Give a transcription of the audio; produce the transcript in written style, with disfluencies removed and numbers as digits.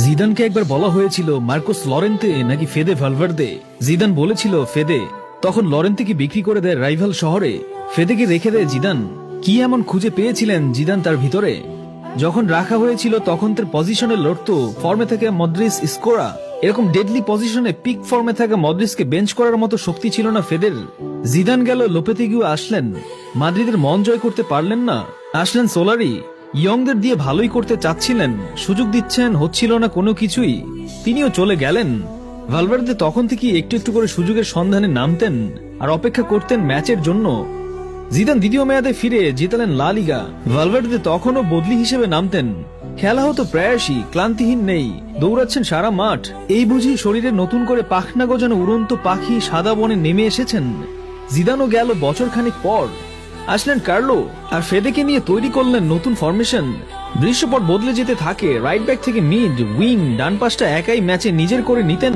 জিদানকে একবার বলা হয়েছিল মার্কোস লরেন্তে নাকি ফেদে ভালভার্দে। জিদান বলেছিল ফেদে। তখন লরেন্তেকে বিক্রি করে দেয় রাইভাল শহরে। ফেদেকে রেখে দেয় জিদান। কি এমন খুঁজে পেয়েছিলেন জিদান তার ভিতরে? যখন রাখা হয়েছিল তখন তার পজিশনে লড়তো ফর্মে থেকে মদ্রিস, স্কোরা। এরকম ডেডলি পজিশনে পিক ফর্মে থাকা মদ্রিসকে বেঞ্চ করার মতো শক্তি ছিল না ফেদের। জিদান গেল, লোপেতেগিও আসলেন। মাদ্রিদের মন জয় করতে পারলেন না। আসলেন সোলারি। ইয়ংদের দিয়ে ভালোই করতে চাচ্ছিলেন, সুযোগ দিচ্ছেন, হচ্ছিল না কোনো কিছুই। তিনিও চলে গেলেন। ভালভার্দে তখন থেকে একটু একটু করে সুযোগের সন্ধানে নামতেন আর অপেক্ষা করতেন ম্যাচের জন্য। জিদান দ্বিতীয় মেয়াদে ফিরে জিতালেন লা লিগা। ভালভার্দে তখনও বদলি হিসেবে নামতেন। খেলা হতো প্রায়শই, ক্লান্তিহীন নেই, দৌড়াচ্ছেন সারা মাঠ। এই বুঝি শরীরে নতুন করে পাখনা গজানো উড়ন্ত পাখি সাদা বনে নেমে এসেছেন। জিদানও গেল বছরখানিক পর। আসলেন কার্লো আর ফেদেকে নিয়ে তৈরি করলেন নতুন ফরমেশন। দৃশ্যপট বদলে যেতে থাকে। রাইট ব্যাক থেকে মিড, উইং, ডান পাশটা একাই ম্যাচে নিজের করে নিতেন।